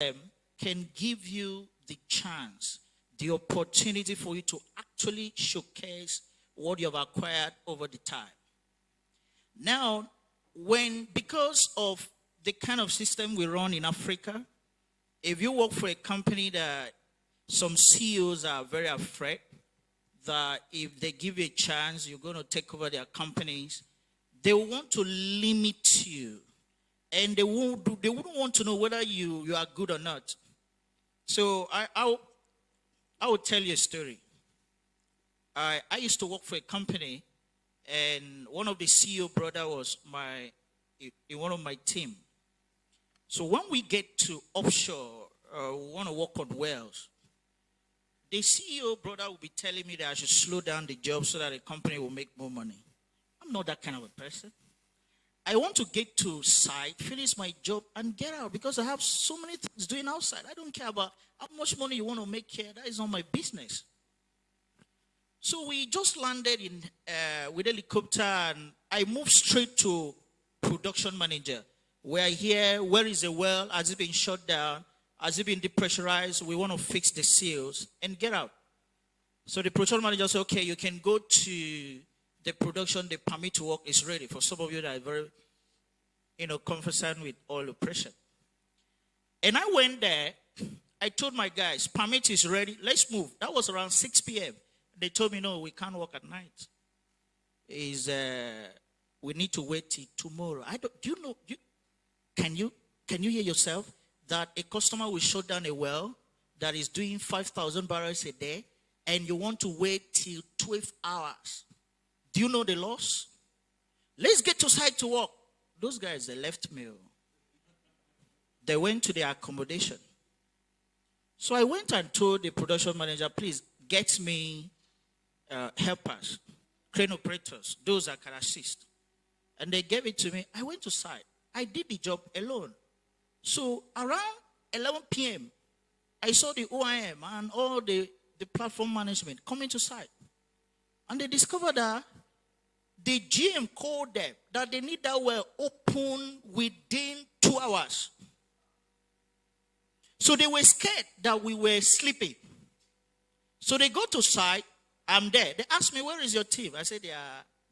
can give you the chance, the opportunity for you to actually showcase what you have acquired over the time. Now, because of the kind of system we run in Africa, if you work for a company that some CEOs are very afraid that if they give you a chance, you're going to take over their companies, they want to limit you. And they wouldn't want to know whether you are good or not. So I will tell you a story. I used to work for a company, and one of the CEO brother was in one of my team. So when we get to offshore, we want to work on wells, the CEO brother will be telling me that I should slow down the job so that the company will make more money. I'm not that kind of a person. I want to get to site, finish my job, and get out because I have so many things doing outside. I don't care about how much money you want to make here. That is not my business. So we just landed with helicopter, and I moved straight to production manager. We are here. Where is the well? Has it been shut down? Has it been depressurized? We want to fix the seals and get out. So the production manager said, okay, you can go to the production. The permit to work is ready. For some of you that are very, conversant with oil operation. And I went there. I told my guys, permit is ready. Let's move. That was around 6 p.m. They told me, no, we can't work at night. We need to wait till tomorrow. Can you hear yourself that a customer will shut down a well that is doing 5,000 barrels a day, and you want to wait till 12 hours? Do you know the loss? Let's get to site to work. Those guys, they left me. They went to their accommodation. So I went and told the production manager, please get me helpers, crane operators, those that can assist. And they gave it to me. I went to site. I did the job alone. So around 11 p.m., I saw the OIM and all the platform management coming to site. And they discovered that the GM called them that they need that well open within 2 hours. So they were scared that we were sleeping. So they go to site. I'm there. They asked me, where is your team? I said,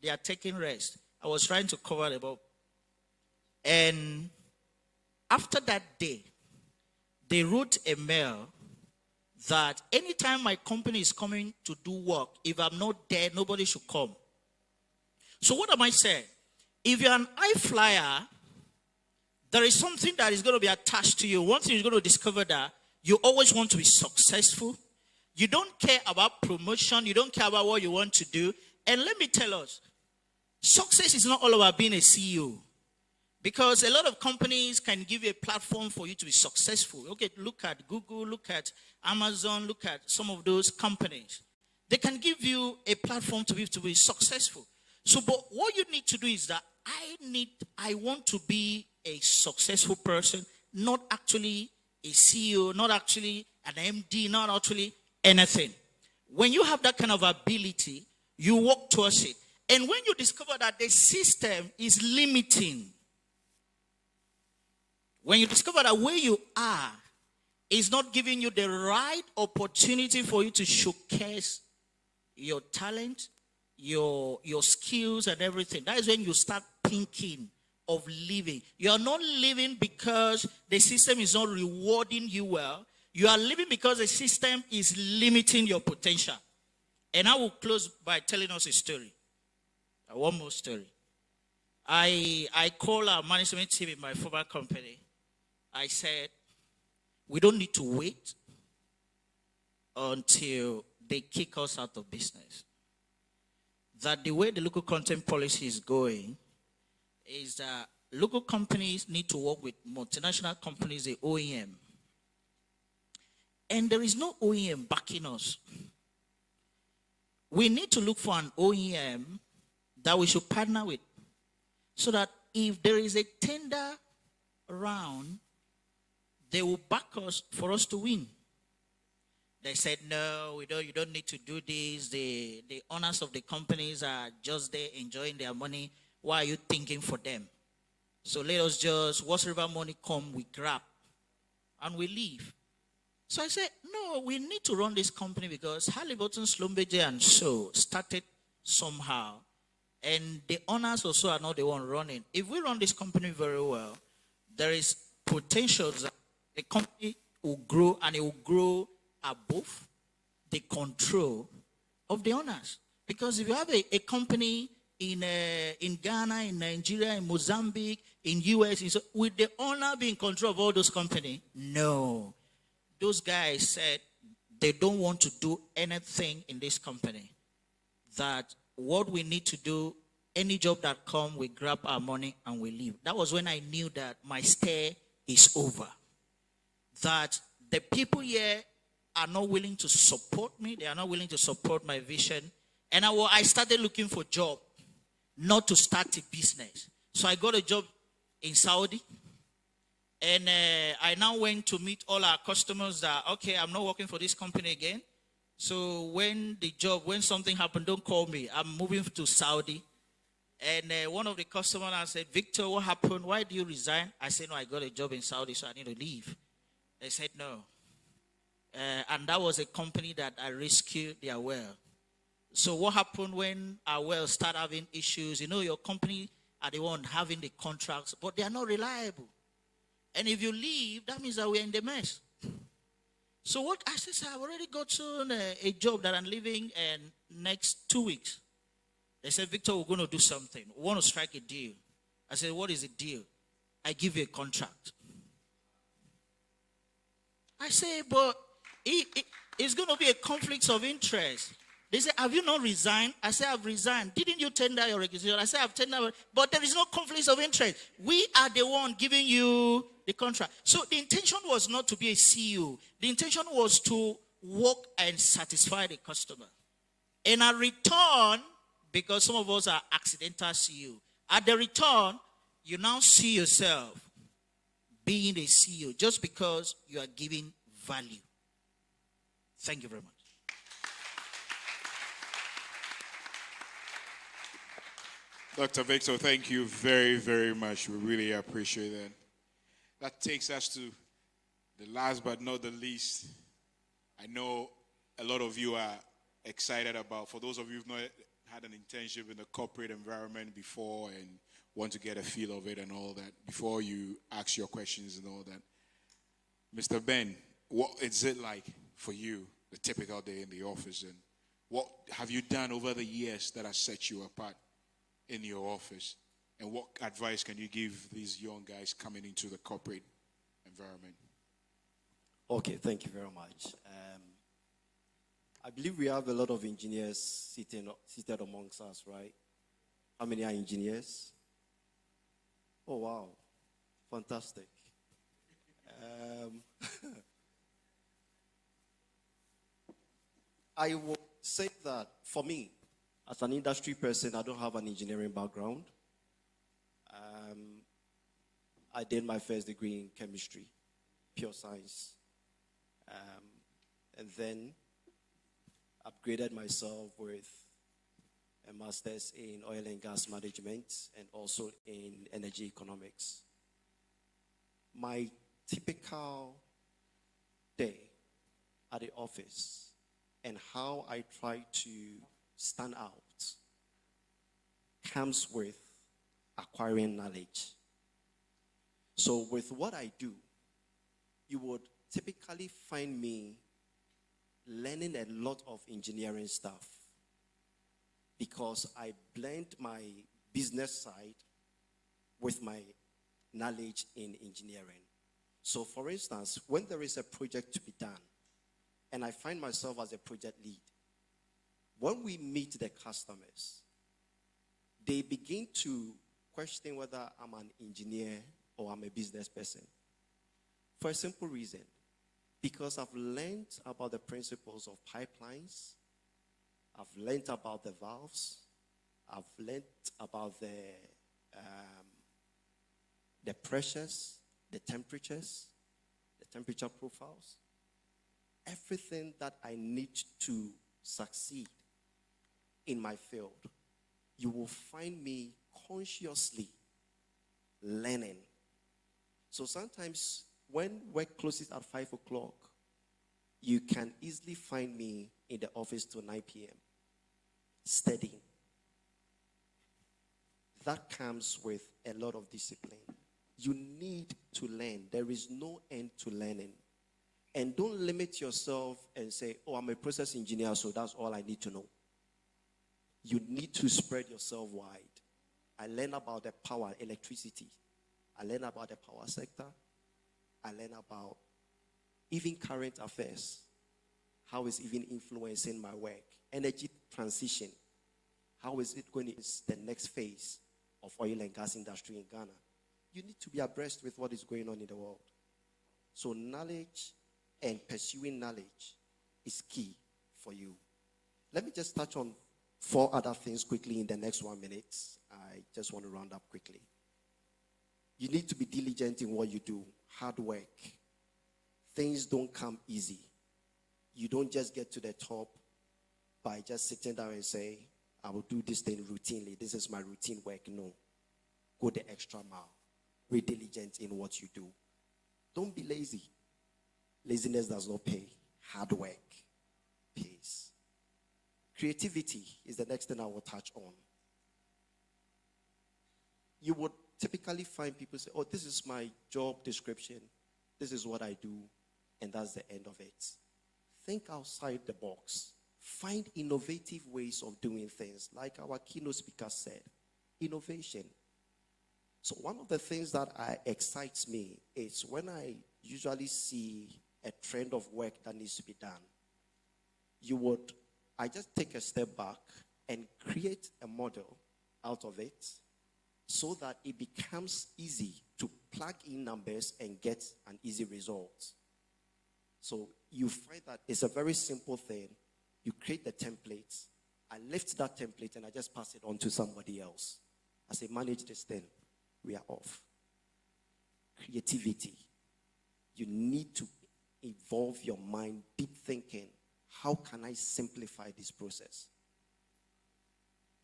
they are taking rest. I was trying to cover them up. And after that day, they wrote a mail that anytime my company is coming to do work, if I'm not there, nobody should come. So what am I saying? If you're an high flyer, there is something that is going to be attached to you. One thing you're going to discover that you always want to be successful. You don't care about promotion. You don't care about what you want to do. And let me tell us, success is not all about being a CEO. Because a lot of companies can give you a platform for you to be successful. Okay, look at Google, look at Amazon, look at some of those companies. They can give you a platform to be successful. So, but what you need to do is that I want to be a successful person, not actually a CEO, not actually an MD, not actually anything. When you have that kind of ability, you work towards it. And when you discover that the system is limiting, when you discover that where you are is not giving you the right opportunity for you to showcase your talent, your skills and everything, that is when you start thinking of living. You are not living because the system is not rewarding you well. You are living because the system is limiting your potential. And I will close by telling us a story. One more story. I call our management team in my former company. I said, we don't need to wait until they kick us out of business. That the way the local content policy is going is that local companies need to work with multinational companies, the OEM. And there is no OEM backing us. We need to look for an OEM that we should partner with, so that if there is a tender round, they will back us for us to win. They said, no, you don't need to do this. The owners of the companies are just there enjoying their money. Why are you thinking for them? So let us just, whatever money come, we grab. and we leave. So I said, no, we need to run this company because Halliburton, Schlumberger, and so started somehow. And the owners also are not the one running. If we run this company very well, there is potential that the company will grow, and it will grow above the control of the owners. Because if you have a company in Ghana, in Nigeria, in Mozambique, in US, with the owner being in control of all those companies, no. Those guys said they don't want to do anything in this company. That what we need to do, any job that comes, we grab our money and we leave. That was when I knew that my stay is over. That the people here are not willing to support me. They are not willing to support my vision. And I started looking for a job, not to start a business. So I got a job in Saudi. And I now went to meet all our customers that, okay, I'm not working for this company again. So when something happened, don't call me. I'm moving to Saudi. And one of the customers said, Victor, what happened? Why do you resign? I said, no, I got a job in Saudi, so I need to leave. They said, no. And that was a company that I rescued their well. So what happened when our well started having issues? Your company are the one having the contracts, but they are not reliable. And if you leave, that means that we're in the mess. So what I said, I've already got a job that I'm leaving next 2 weeks. They said, Victor, we're going to do something. We want to strike a deal. I said, what is the deal? I give you a contract. I say, but it's going to be a conflict of interest. They say, have you not resigned? I say, I've resigned. Didn't you tender your resignation? I say, I've tendered. But there is no conflict of interest. We are the one giving you the contract. So the intention was not to be a CEO. The intention was to work and satisfy the customer. And a return, because some of us are accidental CEO. At the return, you now see yourself being a CEO just because you are giving value. Thank you very much. Dr. Victor, thank you very, very much. We really appreciate that. That takes us to the last but not the least. I know a lot of you are excited about, for those of you who've not had an internship in the corporate environment before and want to get a feel of it and all that, before you ask your questions and all that. Mr. Ben, what is it like for you, the typical day in the office, and what have you done over the years that has set you apart in your office, and what advice can you give these young guys coming into the corporate environment? Okay, thank you very much. I believe we have a lot of engineers seated amongst us, right? How many are engineers? Oh, wow. Fantastic. I would say that for me, as an industry person, I don't have an engineering background. I did my first degree in chemistry, pure science. And then upgraded myself with a master's in oil and gas management and also in energy economics. My typical day at the office and how I try to stand out comes with acquiring knowledge. So with what I do, you would typically find me learning a lot of engineering stuff because I blend my business side with my knowledge in engineering. So for instance, when there is a project to be done, and I find myself as a project lead, when we meet the customers, they begin to question whether I'm an engineer or I'm a business person. For a simple reason, because I've learned about the principles of pipelines, I've learned about the valves, I've learned about the pressures, the temperatures, the temperature profiles, everything that I need to succeed in my field. You will find me consciously learning. So sometimes when work closes at 5 o'clock, you can easily find me in the office till 9 p.m. studying. That comes with a lot of discipline. You need to learn. There is no end to learning. And don't limit yourself and say, oh, I'm a process engineer, so that's all I need to know. You need to spread yourself wide. I learned about the power, electricity. I learned about the power sector. I learned about even current affairs. How is even influencing my work? Energy transition. How is it going to be the next phase of oil and gas industry in Ghana? You need to be abreast with what is going on in the world. So knowledge and pursuing knowledge is key for you. Let me just touch on 4 other things quickly in the next 1 minute. I just want to round up quickly. You need to be diligent in what you do. Hard work. Things don't come easy. You don't just get to the top by just sitting down and say, I will do this thing routinely. This is my routine work. No. Go the extra mile. Be diligent in what you do. Don't be lazy. Laziness does not pay. Hard work pays. Creativity is the next thing I will touch on. You would typically find people say, oh, this is my job description. This is what I do. And that's the end of it. Think outside the box. Find innovative ways of doing things. Like our keynote speaker said, innovation. So one of the things that excites me is when I usually see a trend of work that needs to be done, I just take a step back and create a model out of it so that it becomes easy to plug in numbers and get an easy result. So you find that it's a very simple thing. You create the template. I lift that template and I just pass it on to somebody else. I say, manage this thing. We are off. Creativity. You need to involve your mind, deep thinking. How can I simplify this process?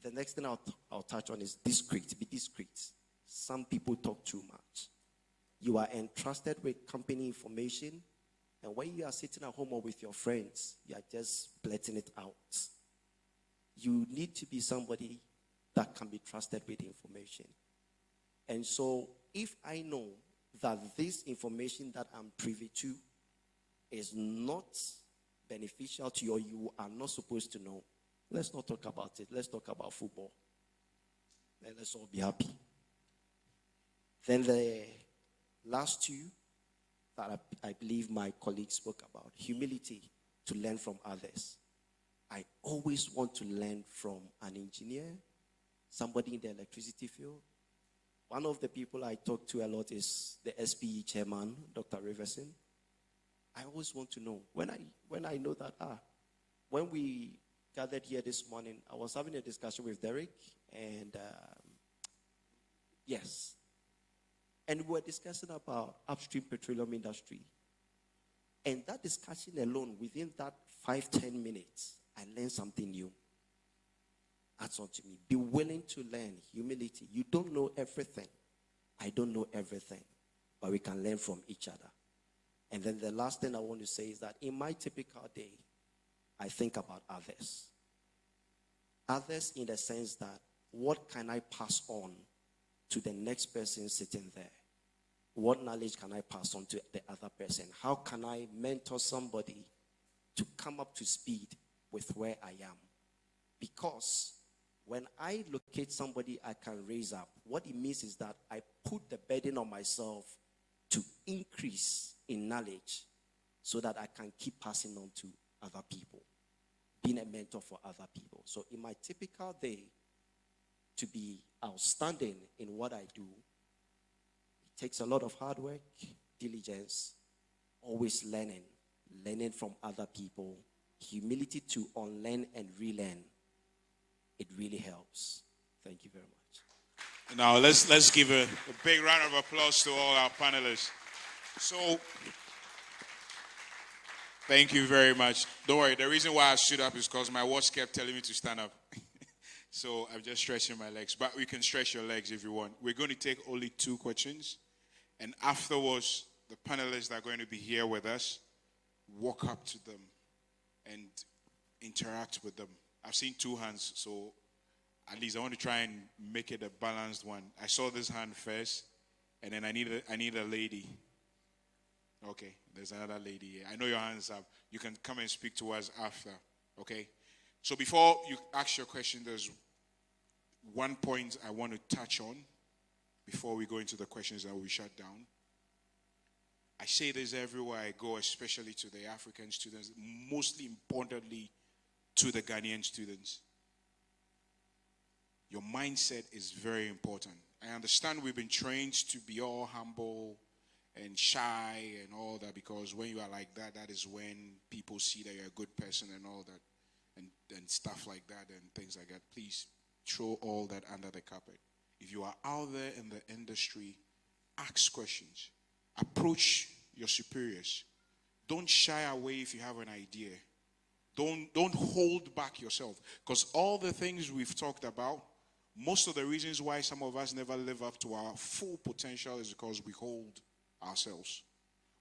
The next thing I'll touch on is discreet. Be discreet. Some people talk too much. You are entrusted with company information, and when you are sitting at home or with your friends, you are just blurting it out. You need to be somebody that can be trusted with information. And so, if I know that this information that I'm privy to is not beneficial to you or you are not supposed to know, let's not talk about it. Let's talk about football. And let's all be happy. Then the last 2 that I believe my colleagues spoke about, humility, to learn from others. I always want to learn from an engineer, somebody in the electricity field. One of the people I talk to a lot is the SPE chairman, Dr. Riverson. I always want to know. When I know that, when we gathered here this morning, I was having a discussion with Derek, and yes. And we were discussing about upstream petroleum industry. And that discussion alone, within that 5-10 minutes, I learned something new. That's on to me. Be willing to learn. Humility. You don't know everything. I don't know everything. But we can learn from each other. And then the last thing I want to say is that in my typical day, I think about others. Others in the sense that, what can I pass on to the next person sitting there? What knowledge can I pass on to the other person? How can I mentor somebody to come up to speed with where I am? Because when I locate somebody I can raise up, what it means is that I put the burden on myself to increase in knowledge so that I can keep passing on to other people, being a mentor for other people. So in my typical day, to be outstanding in what I do, it takes a lot of hard work, diligence, always learning from other people, humility to unlearn and relearn. It really helps. Thank you very much. Now let's give a big round of applause to all our panelists. So, thank you very much. Don't worry, the reason why I stood up is because my watch kept telling me to stand up. So I'm just stretching my legs. But we can stretch your legs if you want. We're going to take only 2 questions. And afterwards, the panelists that are going to be here with us, walk up to them and interact with them. I've seen two hands, so at least I want to try and make it a balanced one. I saw this hand first, and then I need a lady. Okay, there's another lady here. I know your hands up. You can come and speak to us after. Okay? So before you ask your question, there's one point I want to touch on before we go into the questions that we shut down. I say this everywhere I go, especially to the African students, mostly importantly to the Ghanaian students. Your mindset is very important. I understand we've been trained to be all humble and shy and all that, because when you are like that, that is when people see that you're a good person and all that, and stuff like that and things like that. Please throw all that under the carpet. If you are out there in the industry, ask questions. Approach your superiors. Don't shy away if you have an idea. Don't hold back yourself, because all the things we've talked about, most of the reasons why some of us never live up to our full potential is because we hold ourselves.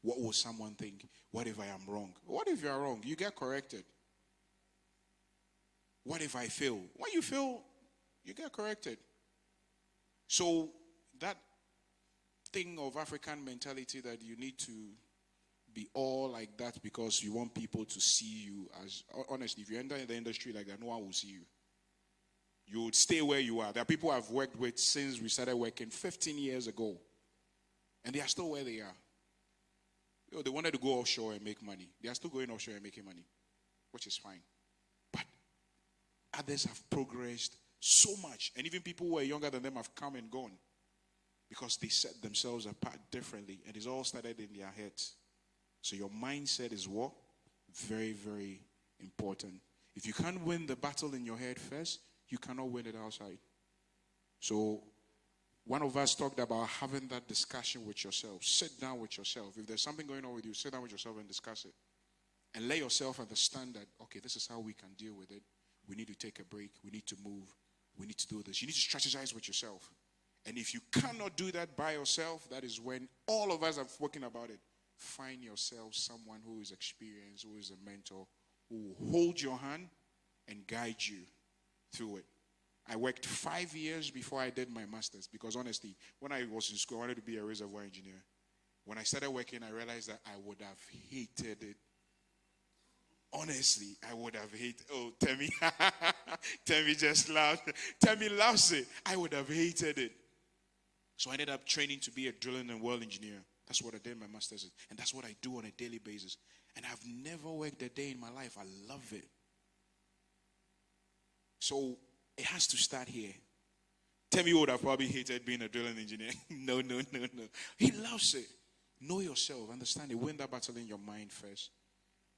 What will someone think? What if I am wrong? What if you are wrong? You get corrected. What if I fail? When you fail, you get corrected. So that thing of African mentality that you need to be all like that because you want people to see you as, honestly, if you enter in the industry like that, no one will see you. You would stay where you are. There are people I've worked with since we started working 15 years ago, and they are still where they are. You know, they wanted to go offshore and make money. They are still going offshore and making money, which is fine. But others have progressed so much, and even people who are younger than them have come and gone because they set themselves apart differently, and it's all started in their heads. So your mindset is what? Very, very important. If you can't win the battle in your head first, you cannot win it outside. So one of us talked about having that discussion with yourself. Sit down with yourself. If there's something going on with you, sit down with yourself and discuss it. And let yourself understand that, okay, this is how we can deal with it. We need to take a break. We need to move. We need to do this. You need to strategize with yourself. And if you cannot do that by yourself, that is when all of us have spoken about it. Find yourself someone who is experienced, who is a mentor, who will hold your hand and guide you through it. I worked 5 years before I did my master's because honestly, when I was in school, I wanted to be a reservoir engineer. When I started working, I realized that I would have hated it. Honestly, I would have hated. Oh, Temi, Temi just laughed. Temi loves it. I would have hated it. So I ended up training to be a drilling and well engineer. That's what I did my master's in. And that's what I do on a daily basis. And I've never worked a day in my life. I love it. So it has to start here. Temi would have probably hated being a drilling engineer. No. He loves it. Know yourself. Understand it. Win that battle in your mind first.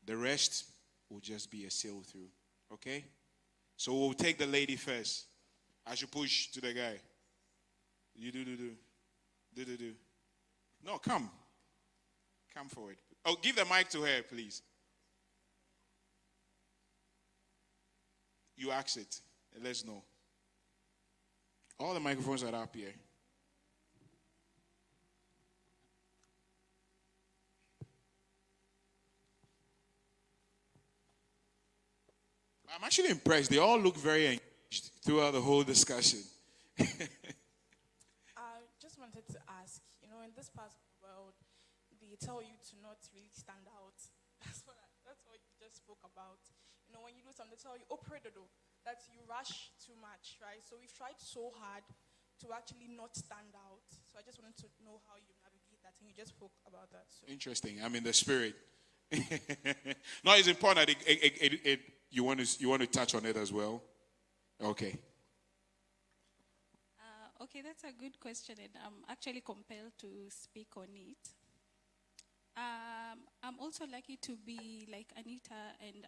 The rest will just be a sail through. Okay? So we'll take the lady first. I should push to the guy. You do. No, come. Come forward. Oh, give the mic to her, please. You ask it. And let's know. All the microphones are up here. I'm actually impressed. They all look very engaged throughout the whole discussion. I just wanted to ask, in this part of the world, they tell you to not really stand out. That's what you just spoke about. When you do something, they tell you, that you rush too much, right? So we've tried so hard to actually not stand out. So I just wanted to know how you navigate that, and you just spoke about that. So. Interesting. I'm in the spirit. No, it's important. You want to touch on it as well? Okay. Okay, that's a good question, and I'm actually compelled to speak on it. I'm also lucky to be like Anita, and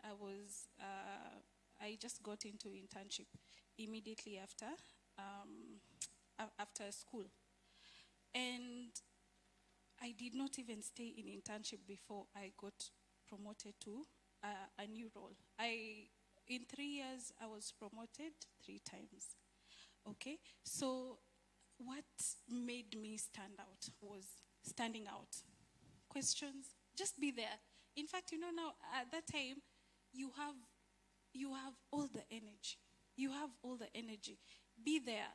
I just got into internship immediately after school, and I did not even stay in internship before I got promoted to a new role. In 3 years, I was promoted 3 times. Okay, so what made me stand out was standing out. questions, just be there. In fact, now at that time, you have all the energy. You have all the energy. Be there.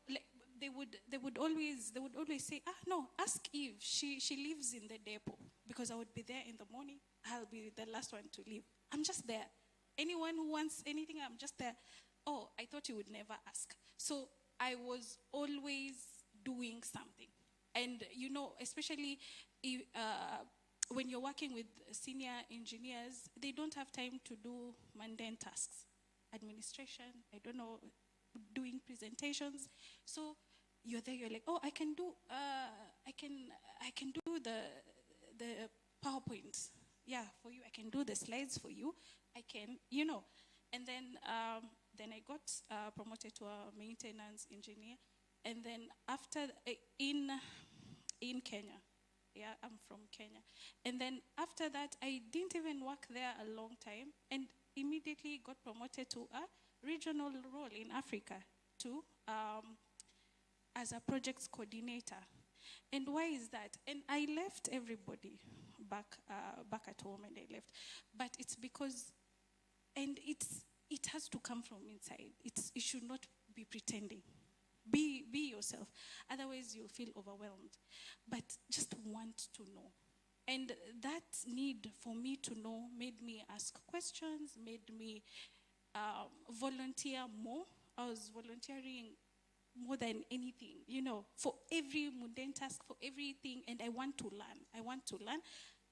Like they would always say, no, ask Eve. She lives in the depot, because I would be there in the morning. I'll be the last one to leave. I'm just there. Anyone who wants anything, I'm just there. Oh, I thought you would never ask. So I was always doing something. And, especially if, when you're working with senior engineers, they don't have time to do mundane tasks. Administration, doing presentations. So you're there, you're like, oh, I can do the PowerPoint. Yeah, for you. I can do the slides for you. I can, And then I got promoted to a maintenance engineer. And then after, in Kenya. Yeah, I'm from Kenya. And then after that, I didn't even work there a long time, and immediately got promoted to a regional role in Africa too, as a projects coordinator. And why is that? And I left everybody back at home, and I left. But it's because, and it has to come from inside. It should not be pretending. Be yourself. Otherwise, you'll feel overwhelmed. But just want to know. And that need for me to know made me ask questions, made me volunteer more. I was volunteering more than anything, for every mundane task, for everything. And I want to learn.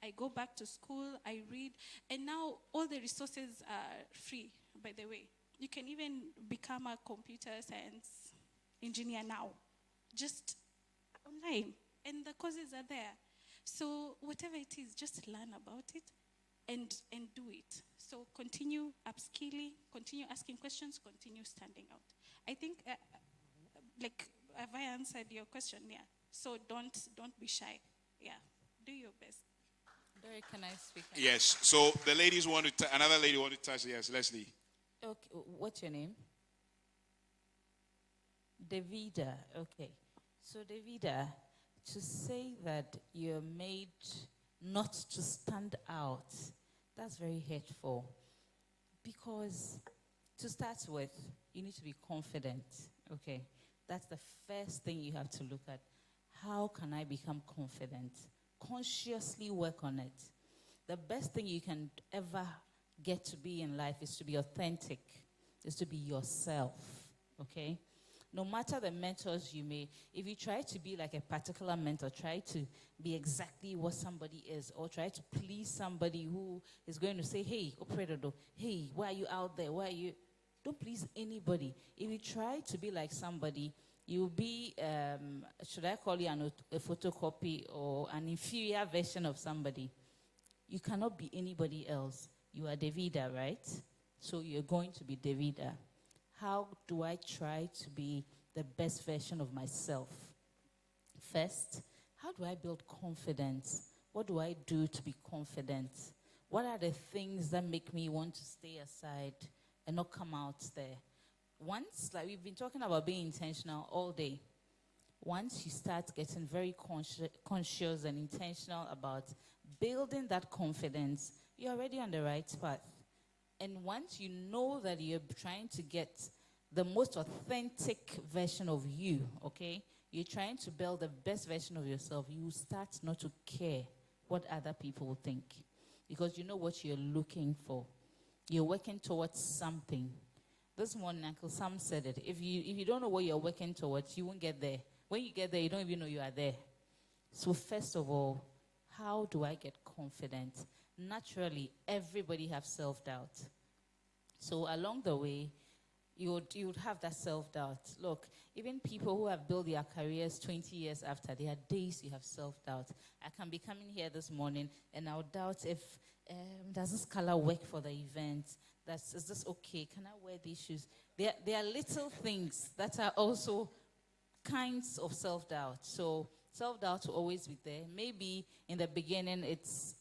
I go back to school, I read. And now all the resources are free, by the way. You can even become a computer science engineer now, just online, and the courses are there. So whatever it is, just learn about it and do it. So continue upskilling, continue asking questions, continue standing out. I think, have I answered your question? Yeah. So don't be shy. Yeah. Do your best. Derek, can I speak? Yes. So the ladies want to, another lady want to touch. Yes, Leslie. Okay. What's your name? Davida. Okay. So Davida, to say that you're made not to stand out, that's very hurtful. Because to start with, you need to be confident. Okay. That's the first thing you have to look at. How can I become confident? Consciously work on it. The best thing you can ever get to be in life is to be authentic, is to be yourself, okay? No matter the mentors you may, if you try to be like a particular mentor, try to be exactly what somebody is, or try to please somebody who is going to say, hey, operator, hey, why are you out there? Why are you? Don't please anybody. If you try to be like somebody, you'll be, should I call you a photocopy or an inferior version of somebody? You cannot be anybody else. You are Davida, right? So you're going to be Davida. How do I try to be the best version of myself? First, how do I build confidence? What do I do to be confident? What are the things that make me want to stay aside and not come out there? Once, like we've been talking about being intentional all day, once you start getting very conscious and intentional about building that confidence, you're already on the right path. And once you know that you're trying to get the most authentic version of you, okay, you're trying to build the best version of yourself, you start not to care what other people will think. Because you know what you're looking for. You're working towards something. This morning, Uncle Sam said it. If you don't know what you're working towards, you won't get there. When you get there, you don't even know you are there. So first of all, how do I get confident? Naturally, everybody has self-doubt. So along the way, you would have that self-doubt. Look, even people who have built their careers 20 years after, there are days you have self-doubt. I can be coming here this morning, and I'll doubt if, does this color work for the event? Is this okay? Can I wear these shoes? There are little things that are also kinds of self-doubt. So self-doubt will always be there. Maybe in the beginning, it's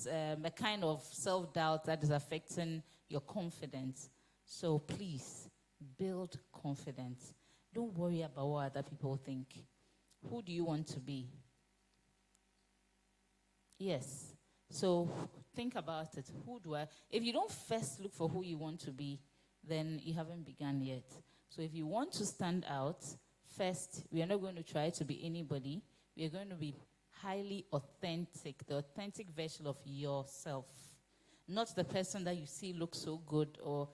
a kind of self-doubt that is affecting your confidence. So please, build confidence. Don't worry about what other people think. Who do you want to be? Yes. So think about it. Who do I? If you don't first look for who you want to be, then you haven't begun yet. So if you want to stand out, first, we are not going to try to be anybody. We are going to be highly authentic, the authentic version of yourself. Not the person that you see looks so good, or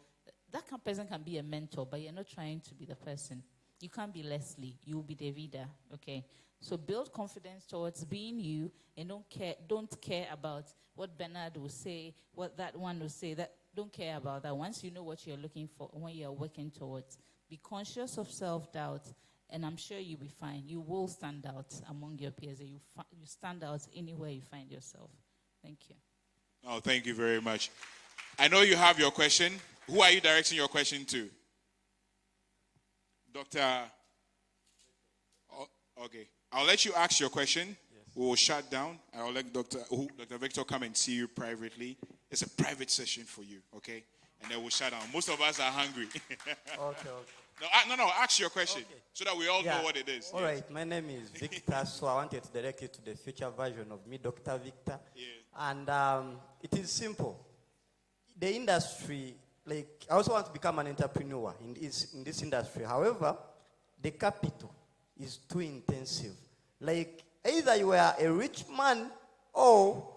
that person can be a mentor, but you're not trying to be the person. You can't be Leslie. You will be Davida, okay? So build confidence towards being you, and don't care about what Bernard will say, what that one will say. Don't care about that. Once you know what you're looking for, when you're working towards, be conscious of self-doubt, and I'm sure you'll be fine. You will stand out among your peers. You stand out anywhere you find yourself. Thank you. Oh, thank you very much. I know you have your question. Who are you directing your question to? Dr. Okay. I'll let you ask your question. Yes. We will shut down. I'll let Dr. Victor come and see you privately. It's a private session for you, okay? And then we'll shut down. Most of us are hungry. Okay. No, ask your question so that we all know what it is. All right, my name is Victor, so I wanted to direct you to the future version of me, Dr. Victor. Yeah. And it is simple. The industry, I also want to become an entrepreneur in this industry. However, the capital is too intensive. Either you are a rich man or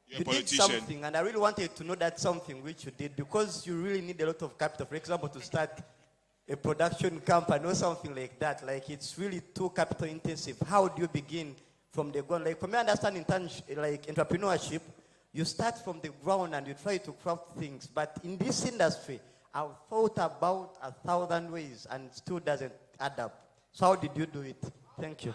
you did something, and I really wanted to know that something which you did, because you really need a lot of capital. For example, to start a production company or something like that. It's really too capital intensive. How do you begin from the ground? For me, I understand entrepreneurship, you start from the ground and you try to craft things. But in this industry, I've thought about 1,000 ways and still doesn't add up. So how did you do it? Thank you.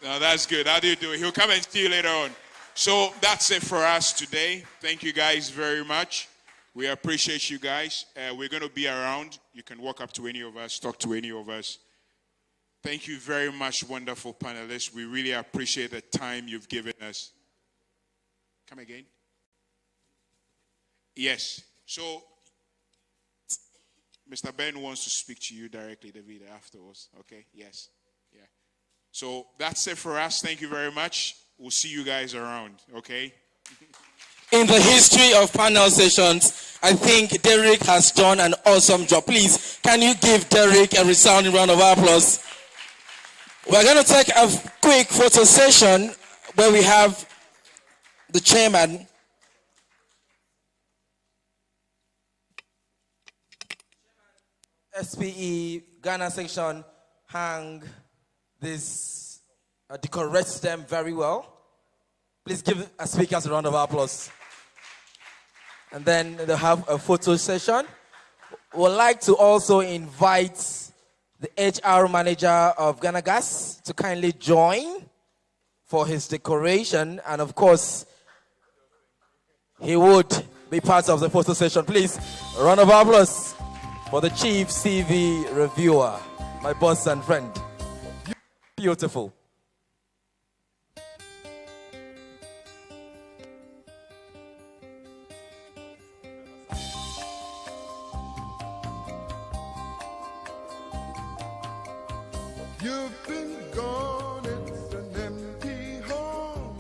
No, that's good. How do you do it? He'll come and see you later on. So that's it for us today. Thank you guys very much. We appreciate you guys. We're going to be around. You can walk up to any of us, talk to any of us. Thank you very much, wonderful panelists. We really appreciate the time you've given us. Come again? Yes. So, Mr. Ben wants to speak to you directly, David, afterwards. Okay? Yes. Yeah. So, that's it for us. Thank you very much. We'll see you guys around. Okay? In the history of panel sessions, I think Derek has done an awesome job. Please, can you give Derek a resounding round of applause? We're going to take a quick photo session where we have the chairman. SPE Ghana section hang this, decorates them very well. Please give our speakers a round of applause. And then they'll have a photo session. We'd like to also invite the HR manager of Ghana Gas to kindly join for his decoration. And of course, he would be part of the photo session. Please, a round of applause for the chief CV reviewer, my boss and friend. Beautiful. You've been gone, it's an empty home.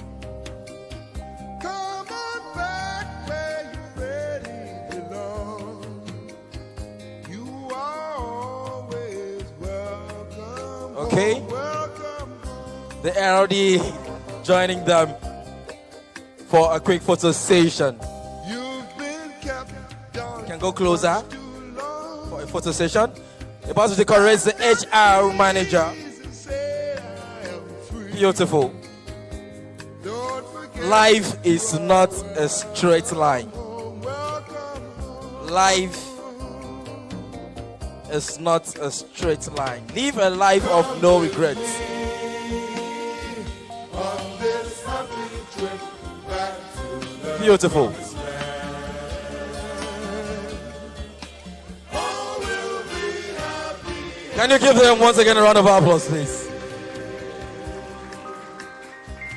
Come on back where you really belong. You are always welcome. Okay. Welcome. The LD joining them for a quick photo session. You've been kept down. You can go closer for a photo session. About to decorate the HR manager. Beautiful. Life is not a straight line. Life is not a straight line. Live a life of no regrets. Beautiful. Can you give them once again a round of applause, please?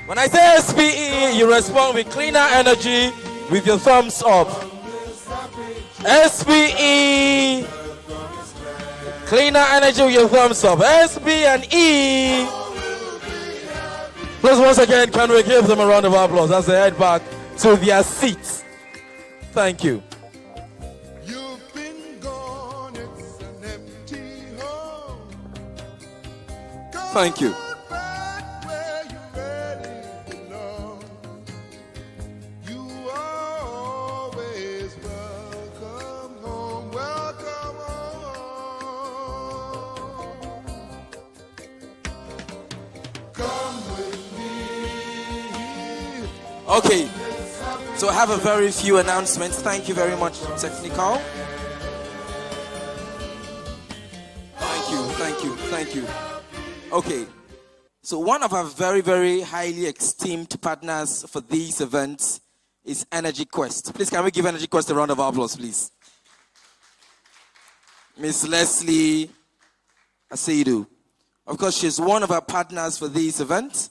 When I say SPE, you respond with cleaner energy with your thumbs up. SPE, cleaner energy with your thumbs up. SB and E, Please, once again, can we give them a round of applause as they head back to their seats? Thank you. You've been gone, it's an empty home. Thank you. Come back where you really belong. You are always welcome home, welcome home. Come with me. Okay, so I have a very few announcements. Thank you very much, Technical. Thank you. Okay, so one of our very, very highly esteemed partners for these events is Energy Quest. Please, can we give Energy Quest a round of applause, please? Miss Leslie Aseidu. Of course, she's one of our partners for these events,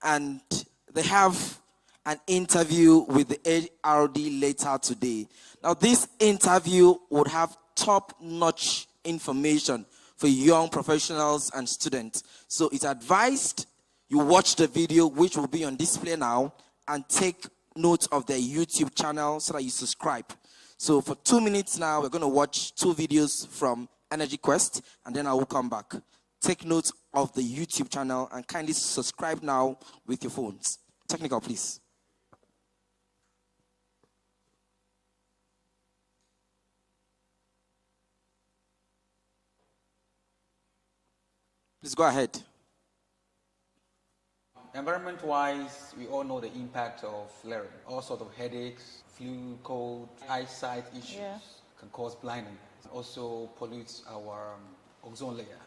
and they have an interview with the ARD later today. Now, this interview would have top-notch information for young professionals and students. So it's advised you watch the video, which will be on display now, and take note of their YouTube channel so that you subscribe. So for 2 minutes now, we're going to watch 2 videos from Energy Quest, and then I will come back. Take note of the YouTube channel and kindly subscribe now with your phones. Technical, please. Please go ahead. Environment-wise, we all know the impact of flaring. All sorts of headaches, flu, cold, eyesight issues can cause blindness. Also pollutes our ozone layer.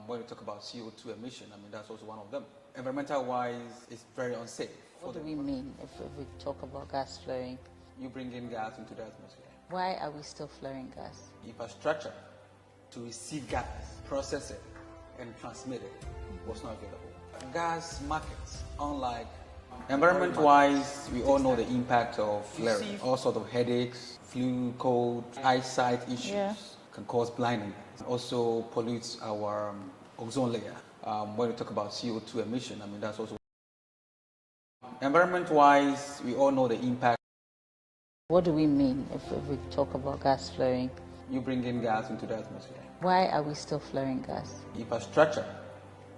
When we talk about CO2 emission, I mean, that's also one of them. Environmental-wise, it's very unsafe. What do we mean if we talk about gas flaring? You bring in gas into the atmosphere. Why are we still flaring gas? Infrastructure to receive gas, process it, and transmit it was not available. Gas markets, unlike environment-wise, we all know the impact of flaring. All sorts of headaches, flu, cold, eyesight issues can cause blindness. Also pollutes our ozone layer. When we talk about CO2 emission, I mean, that's also environment-wise, we all know the impact. What do we mean if we talk about gas flaring? You bring in gas into the atmosphere. Why are we still flaring gas? Infrastructure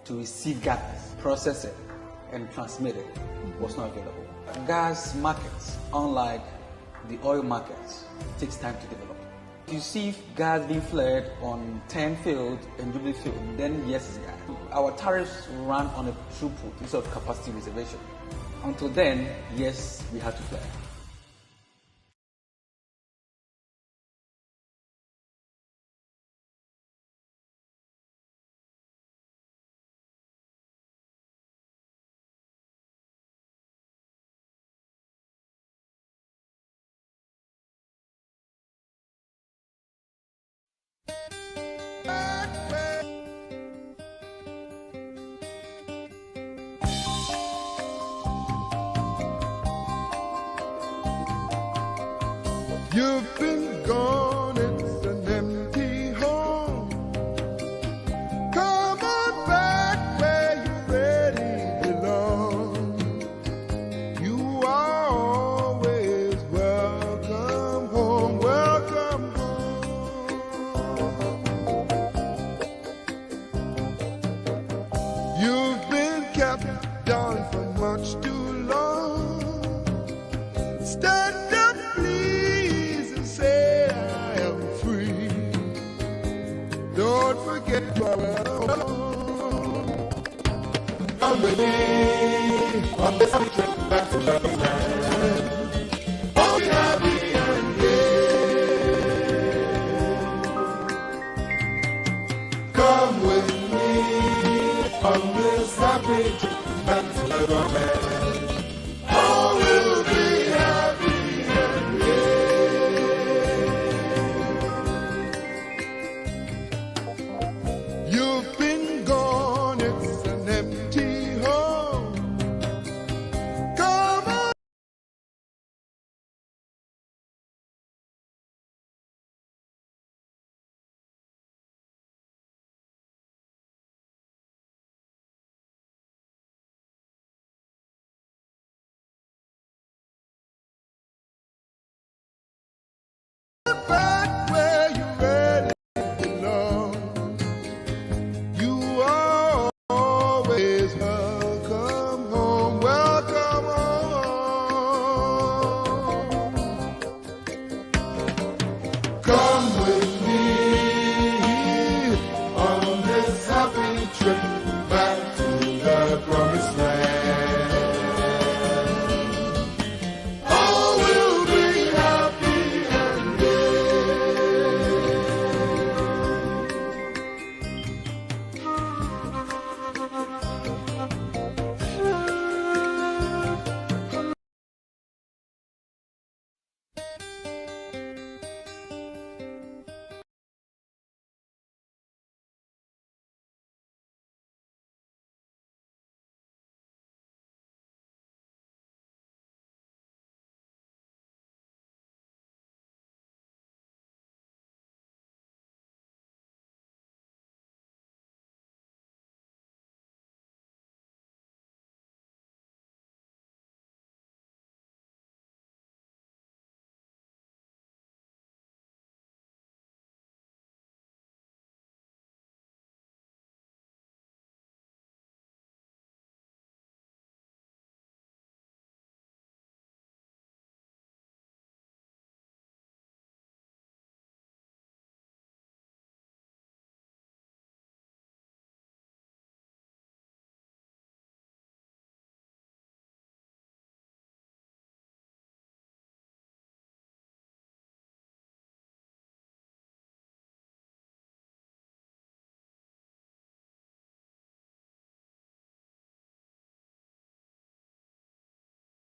to receive gas, process it, and transmit it was not available. Gas markets, unlike the oil markets, takes time to develop. If you see gas being flared on 10 field and Jubilee field, then yes, it's gas. Our tariffs run on a throughput instead of capacity reservation. Until then, yes, we had to flare. You've been gone, it's an empty home. Come on back where you really belong. You are always welcome home, welcome home. You've been kept down for much too long. Stand up, please, and say I am free. Don't forget where we're from. Come with me on this trip back to Lebanon. Oh, be happy and gay. Come with me on this happy trip back to Lebanon. Come with me on this happy trip back to the promised land. All will be happy and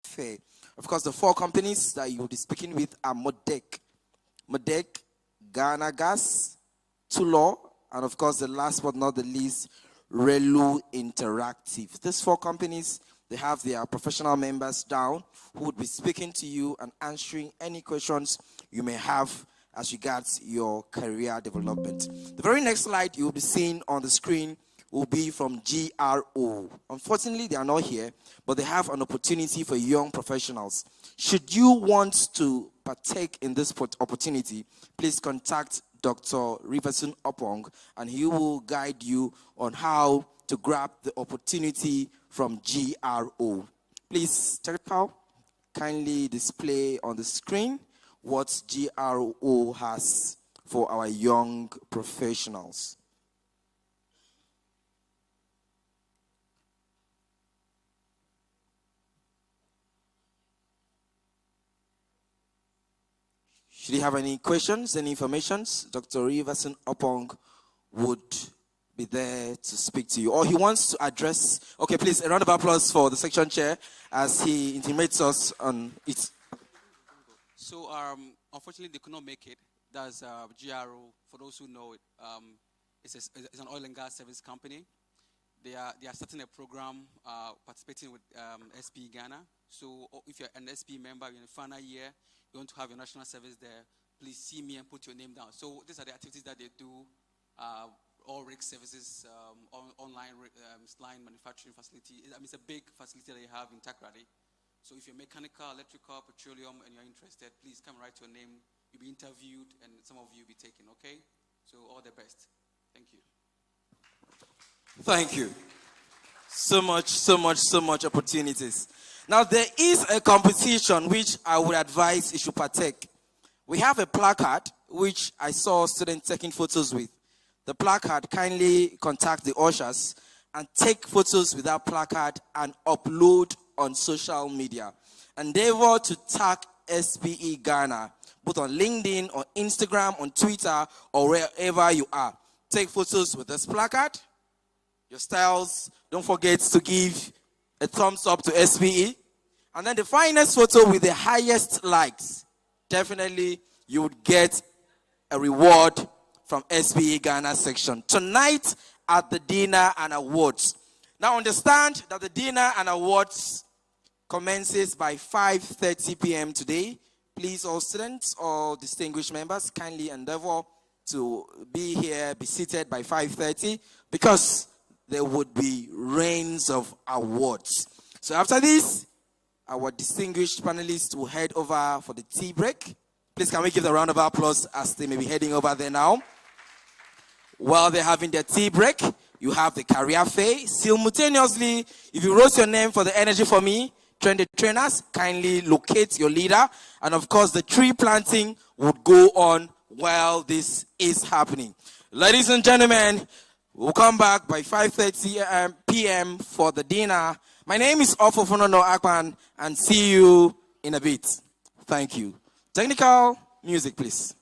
Fair. Of course, the four companies that you will be speaking with are Modec, Ghana Gas, Tulor, and of course, the last but not the least, Relu Interactive. These four companies, they have their professional members down who would be speaking to you and answering any questions you may have as regards your career development. The very next slide you will be seeing on the screen will be from GRO. Unfortunately, they are not here, but they have an opportunity for young professionals. Should you want to partake in this opportunity, please contact Dr. Riverson Opong, and he will guide you on how to grab the opportunity from GRO. Please, Terpal, kindly display on the screen what GRO has for our young professionals. Should you have any questions, any informations, Dr. Riverson Opong would be there to speak to you. Or he wants to address, okay, please, a round of applause for the section chair as he intimates us on it. So, unfortunately, they could not make it. That's GRO, for those who know it. It's an oil and gas service company. They are starting a program participating with SP Ghana. So if you're an SP member, you're in the final year, you want to have your national service there, please see me and put your name down. So these are the activities that they do, all rig services, online line manufacturing facility. I mean, it's a big facility that they have in Takrady. So if you're mechanical, electrical, petroleum, and you're interested, please come write your name. You'll be interviewed, and some of you will be taken, okay? So all the best. Thank you. Thank you. So much opportunities. Now, there is a competition which I would advise you should partake. We have a placard which I saw students taking photos with. The placard, kindly contact the ushers and take photos with that placard and upload on social media. Endeavor to tag SPE Ghana, both on LinkedIn, on Instagram, on Twitter, or wherever you are. Take photos with this placard, your styles. Don't forget to give a thumbs up to SPE. And then the finest photo with the highest likes, definitely you would get a reward from SPE Ghana section. Tonight at the dinner and awards. Now understand that the dinner and awards commences by 5:30 p.m. today. Please, all students or distinguished members, kindly endeavor to be here, be seated by 5:30, because there would be rains of awards. So after this, our distinguished panelists will head over for the tea break. Please, can we give a round of applause as they may be heading over there now? While they're having their tea break, you have the career fair. Simultaneously, if you wrote your name for the Energy for Me, train the trainers, kindly locate your leader. And of course, the tree planting would go on while this is happening. Ladies and gentlemen, we'll come back by 5:30 p.m. for the dinner. My name is Ofofonono Akpan, and see you in a bit. Thank you. Technical music, please.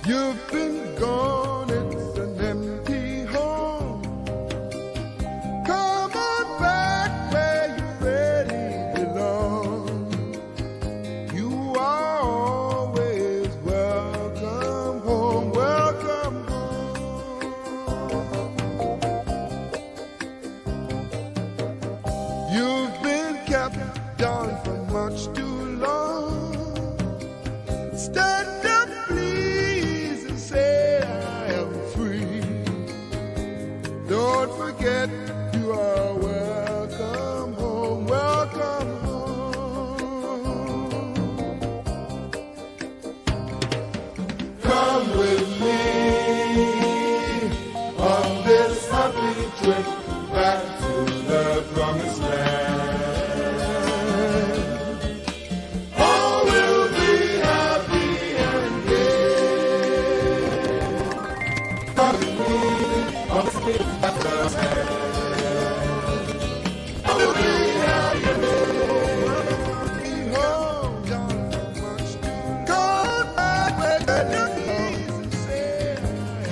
You've been gone, it's an empty home. Come on back where you really belong. You are always welcome home, welcome home. You've been kept down for much too long. Stand up, please, and say I am free. Don't forget you are welcome home, welcome home. Come with me on this happy trip back to the promised land. All will be happy and gay. Come with me on this trip back to the promised land. All will be happy and gay. Home, John, much to come back where you please and say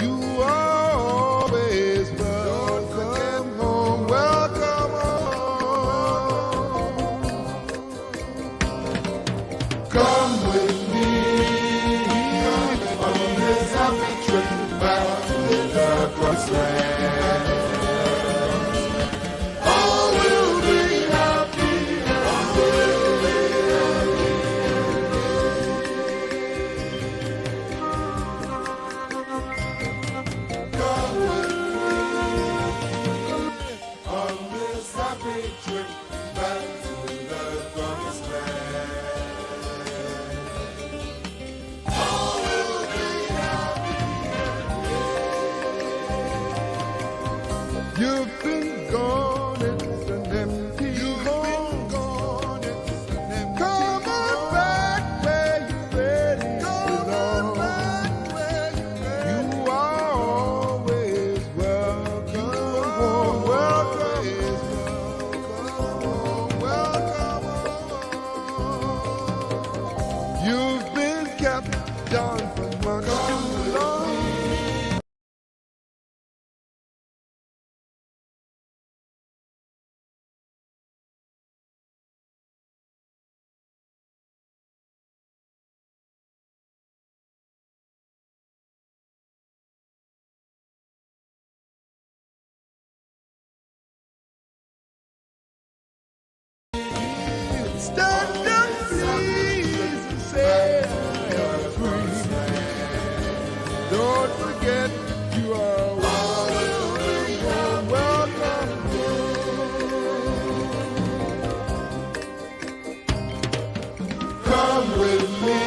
you are always welcome home, welcome home. Come with me on this happy trip back to the promised land. All will be happy and gay. Come with me on this happy trip back to the promised land. All will be happy and gay. You've been gone, it's an empty home. Come on back where you really belong. You are always welcome home, welcome home, welcome home. You've been kept down for much too long. Stand up, please, and say I am free. Don't forget you are welcome home, welcome home. Come with me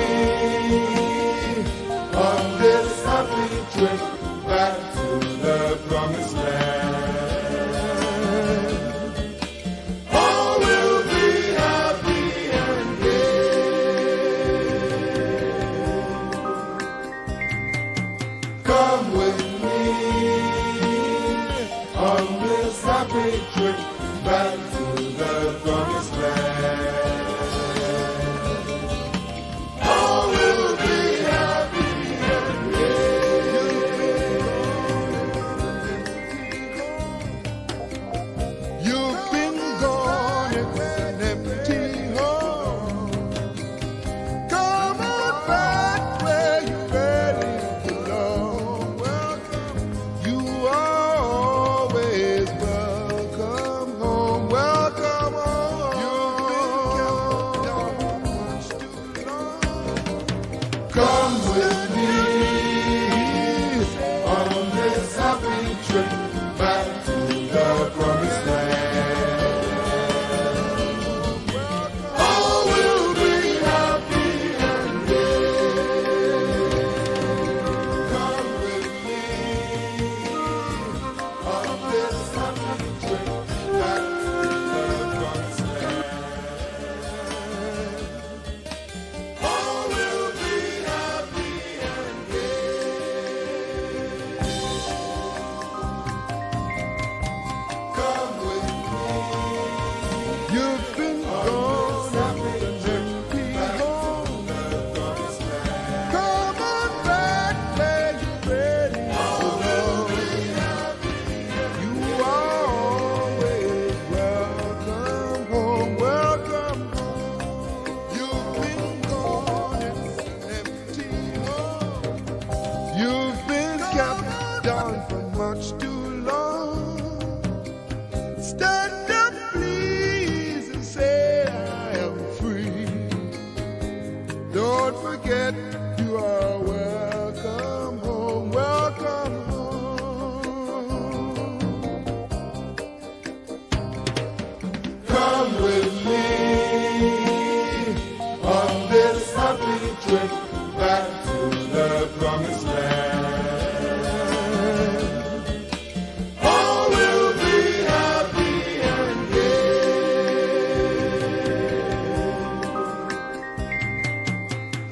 on this happy trip back to the promised land. All will be happy and gay. Come with me on this happy trip back to the promised land. All will be happy and gay. You've been gone, it's an empty home. Come on back where you really belong. You are always welcome home, welcome home. You've been kept down much too long. Come with me on this happy trip back to the promised land. All will be happy and gay. free. Don't forget you are welcome home, welcome home. Come with me on this happy trip back to the promised land. All will be happy and gay.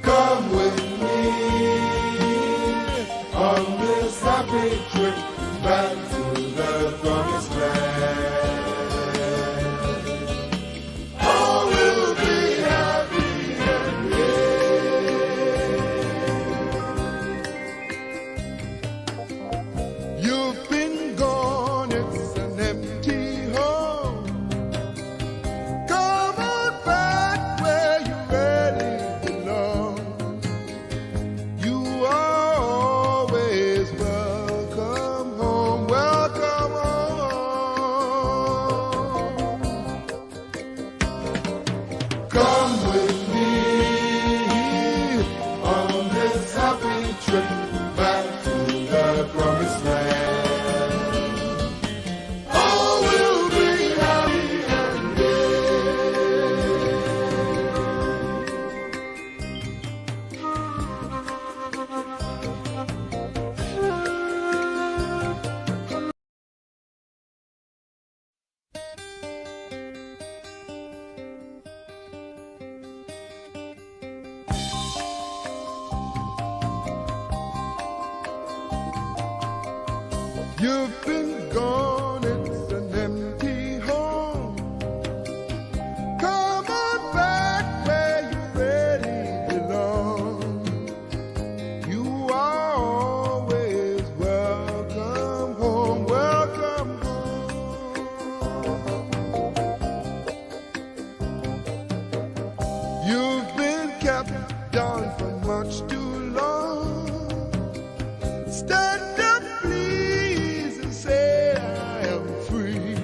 Come with me on this happy trip back to the promised land. All will be happy and gay. You've been gone, it's an empty home. Come on back where you really belong. You are always welcome home, welcome home. Come with me on this happy trip back to the promised land. All will be happy and You've been gone, it's an empty home. Come on back where you really belong. You are always welcome home, welcome home. You've been kept down for much too long. Stand up, please, and say I am free.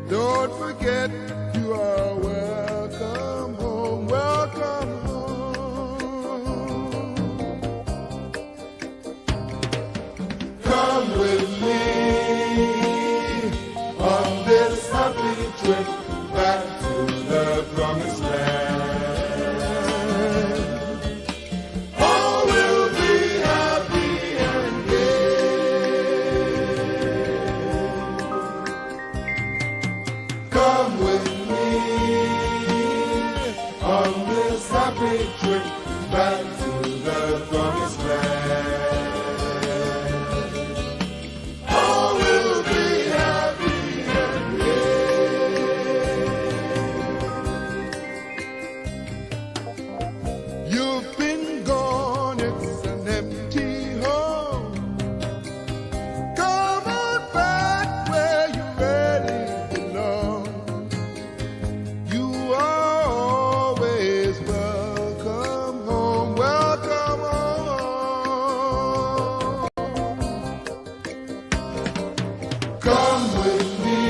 Don't forget you are welcome home, welcome home. Come with me on this happy trip back to the promised land. All will be happy and gay. Come with me on this happy trip back to the promised land. All will be happy and gay. You've been gone, it's an empty home. Come on back where you really belong. You are always welcome home, welcome home. Come with me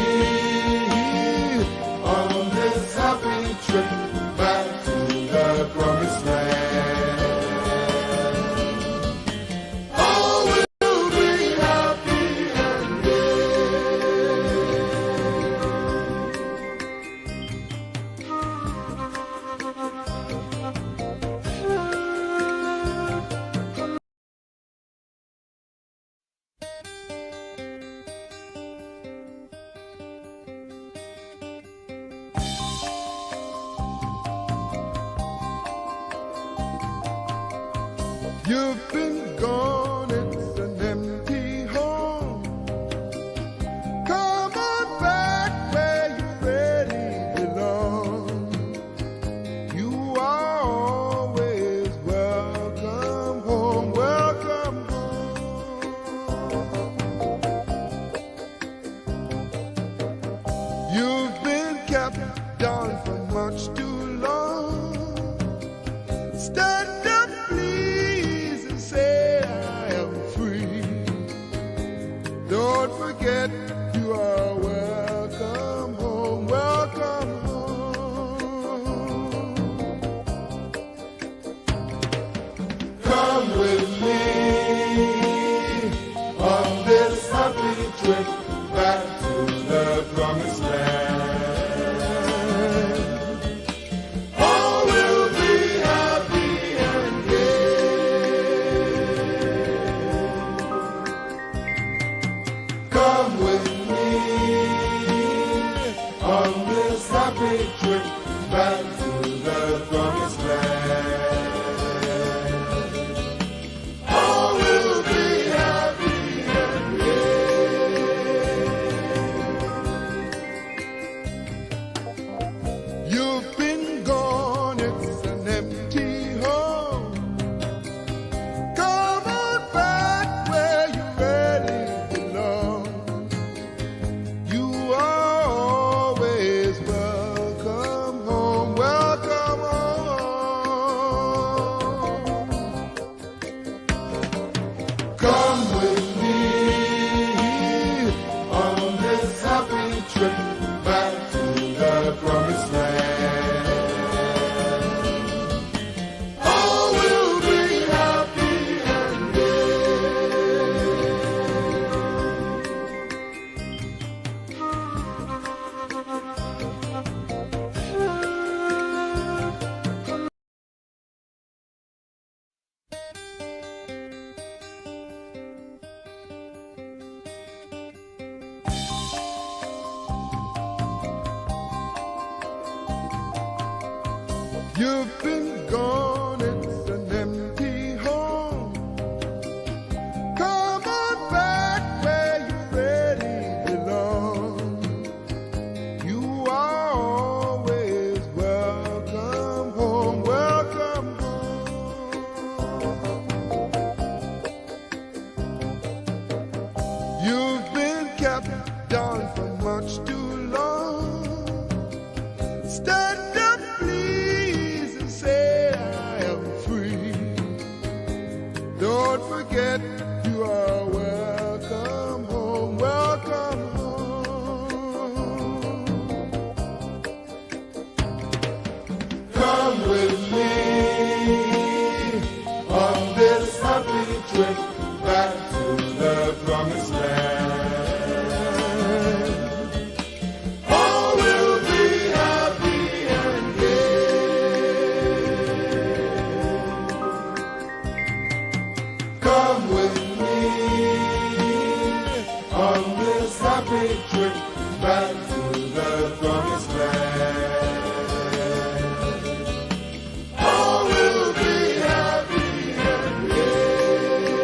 on this happy trip back to the promised land. All will be happy and You've been gone, it's an empty home. Come on back where you really belong. You are always welcome home, welcome home. You've been kept down for much too long. Stand up, please, and say I am free. Don't forget you are welcome home, welcome home. Come with me on this happy trip back to the promised land. All will be happy and gay. Come with me on this happy trip back to the promised land. All will be happy and gay. You've been gone, it's an empty home. Come on back where you really belong. You are always welcome home, welcome home. Come with me on this happy trip back to the promised land. All will be happy and You've been gone, it's an empty home. Come on back where you really belong. You are always welcome home, welcome home. You've been kept down for much too long. Stand up, please, and say I am free. Don't forget you are welcome home, welcome home. Come with me on this happy trip back to the promised land. All will be happy and gay. Come with me on this happy trip